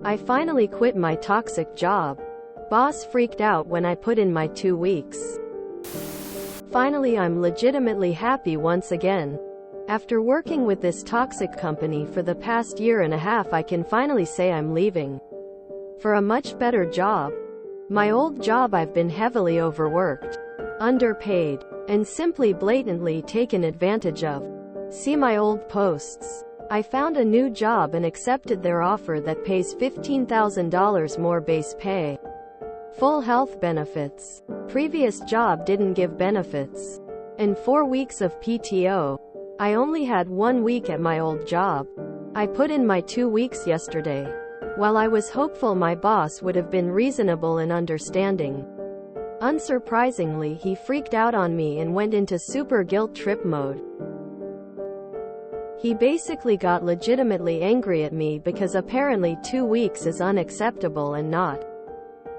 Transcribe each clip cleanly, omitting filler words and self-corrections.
I finally quit my toxic job. Boss freaked out when I put in my 2 weeks. Finally, I'm legitimately happy once again. After working with this toxic company for the past year and a half, I can finally say I'm leaving for a much better job. My old job, I've been heavily overworked, underpaid, and simply blatantly taken advantage of. See my old posts. I found a new job and accepted their offer that pays $15,000 more base pay. Full health benefits. Previous job didn't give benefits. And 4 weeks of PTO. I only had 1 week at my old job. I put in my 2 weeks yesterday. While I was hopeful my boss would have been reasonable and understanding, unsurprisingly, he freaked out on me and went into super guilt trip mode. He basically got legitimately angry at me because apparently 2 weeks is unacceptable and not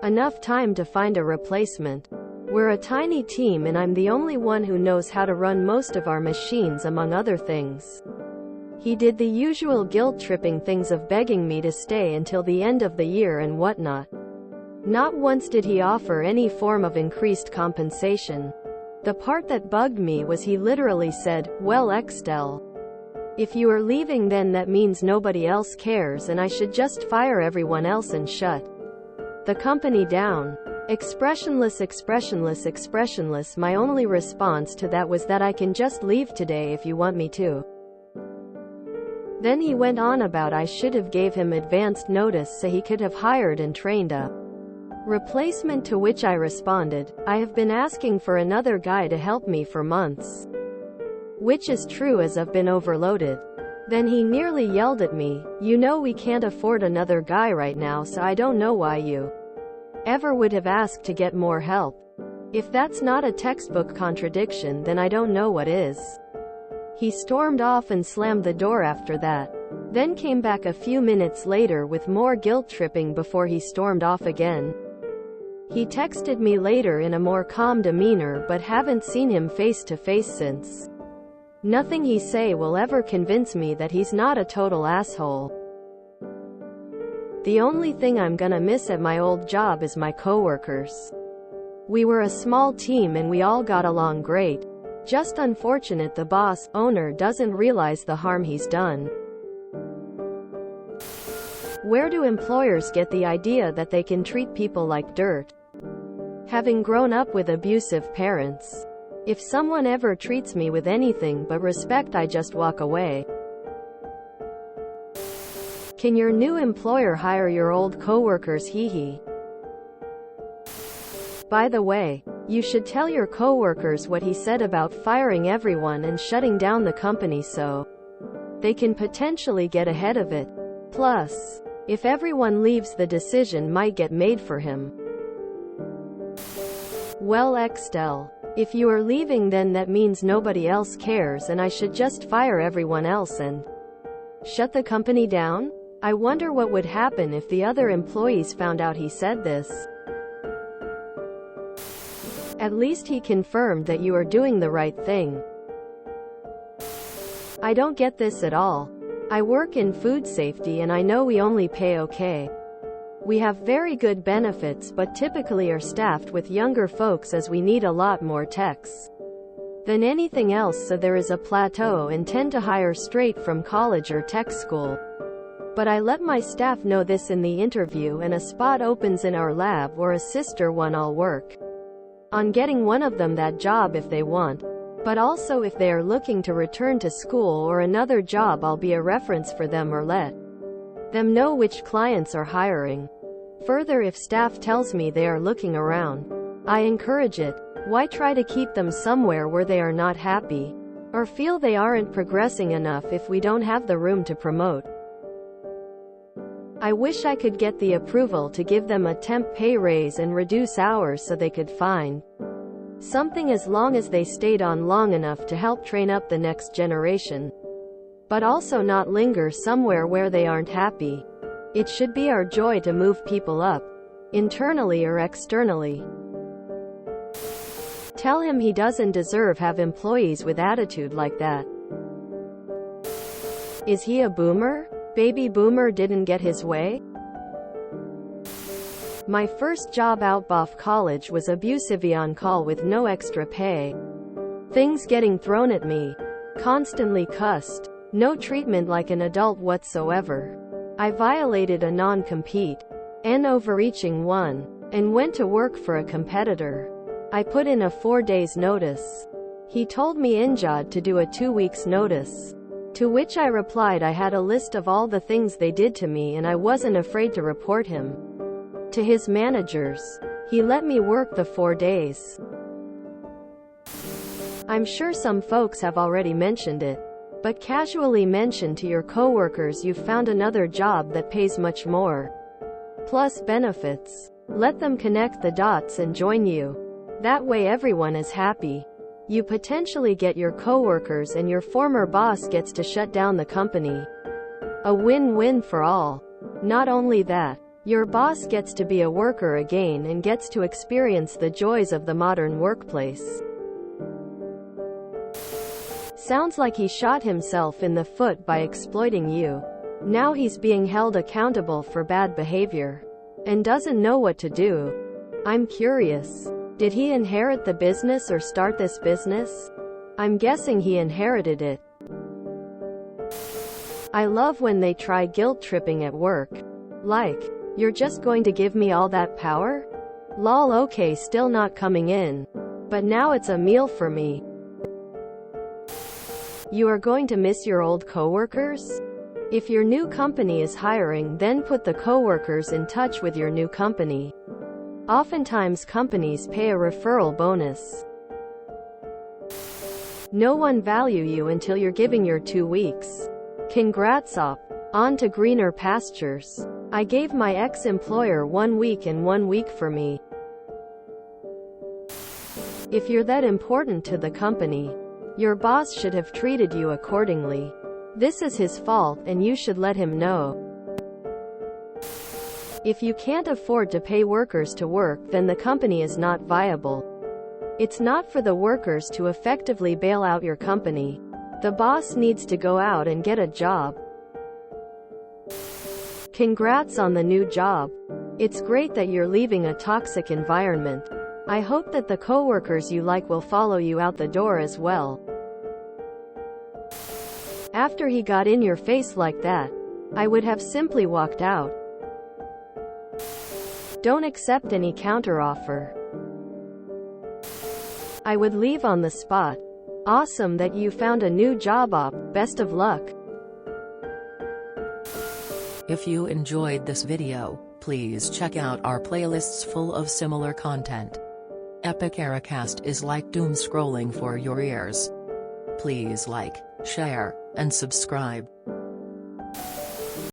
enough time to find a replacement. We're a tiny team and I'm the only one who knows how to run most of our machines, among other things. He did the usual guilt-tripping things of begging me to stay until the end of the year and whatnot. Not once did he offer any form of increased compensation. The part that bugged me was he literally said, "Well, Extel, if you are leaving, then that means nobody else cares and I should just fire everyone else and shut the company down." Expressionless, expressionless, expressionless. My only response to that was that I can just leave today if you want me to. Then he went on about I should have gave him advanced notice so he could have hired and trained a replacement, to which I responded, I have been asking for another guy to help me for months. Which is true, as I've been overloaded. Then he nearly yelled at me, "You know we can't afford another guy right now, so I don't know why you ever would have asked to get more help. If that's not a textbook contradiction, then I don't know what is." He stormed off and slammed the door after that. Then came back a few minutes later with more guilt-tripping before he stormed off again. He texted me later in a more calm demeanor, but haven't seen him face to face since. Nothing he say will ever convince me that he's not a total asshole. The only thing I'm gonna miss at my old job is my coworkers. We were a small team and we all got along great. Just unfortunate the boss, owner, doesn't realize the harm he's done. Where do employers get the idea that they can treat people like dirt? Having grown up with abusive parents, if someone ever treats me with anything but respect, I just walk away. Can your new employer hire your old coworkers? Hee. By the way, you should tell your coworkers what he said about firing everyone and shutting down the company so they can potentially get ahead of it. Plus, if everyone leaves, the decision might get made for him. Well, Extel, if you are leaving, then that means nobody else cares and I should just fire everyone else and shut the company down? I wonder what would happen if the other employees found out he said this. At least he confirmed that you are doing the right thing. I don't get this at all. I work in food safety and I know we only pay okay. We have very good benefits but typically are staffed with younger folks as we need a lot more techs than anything else, so there is a plateau and tend to hire straight from college or tech school. But I let my staff know this in the interview and a spot opens in our lab or a sister one. I'll work on getting one of them that job if they want. But also if they are looking to return to school or another job, I'll be a reference for them or let them know which clients are hiring. Further, if staff tells me they are looking around, I encourage it. Why try to keep them somewhere where they are not happy or feel they aren't progressing enough if we don't have the room to promote? I wish I could get the approval to give them a temp pay raise and reduce hours so they could find something, as long as they stayed on long enough to help train up the next generation. But also not linger somewhere where they aren't happy. It should be our joy to move people up, internally or externally. Tell him he doesn't deserve have employees with attitude like that. Is he a boomer? Baby boomer didn't get his way? My first job out of college was abusive on call with no extra pay. Things getting thrown at me. Constantly cussed. No treatment like an adult whatsoever. I violated a non-compete. An overreaching one. And went to work for a competitor. I put in a 4 days notice. He told me injad to do a 2 weeks notice. To which I replied I had a list of all the things they did to me and I wasn't afraid to report him to his managers. He let me work the 4 days. I'm sure some folks have already mentioned it, but casually mention to your coworkers you've found another job that pays much more, plus benefits. Let them connect the dots and join you. That way everyone is happy. You potentially get your coworkers and your former boss gets to shut down the company. A win-win for all. Not only that, your boss gets to be a worker again and gets to experience the joys of the modern workplace. Sounds like he shot himself in the foot by exploiting you. Now he's being held accountable for bad behavior and doesn't know what to do. I'm curious. Did he inherit the business or start this business? I'm guessing he inherited it. I love when they try guilt-tripping at work. Like, you're just going to give me all that power? Lol, okay, still not coming in. But now it's a meal for me. You are going to miss your old coworkers? If your new company is hiring, then put the coworkers in touch with your new company. Oftentimes companies pay a referral bonus. No one value you until you're giving your 2 weeks. Congrats op. On to greener pastures. I gave my ex-employer 1 week and 1 week for me. If you're that important to the company, your boss should have treated you accordingly. This is his fault and you should let him know. If you can't afford to pay workers to work, then the company is not viable. It's not for the workers to effectively bail out your company. The boss needs to go out and get a job. Congrats on the new job. It's great that you're leaving a toxic environment. I hope that the coworkers you like will follow you out the door as well. After he got in your face like that, I would have simply walked out. Don't accept any counteroffer. I would leave on the spot. Awesome that you found a new job op. Best of luck. If you enjoyed this video, please check out our playlists full of similar content. Epic Eracast is like doom scrolling for your ears. Please like, share, and subscribe.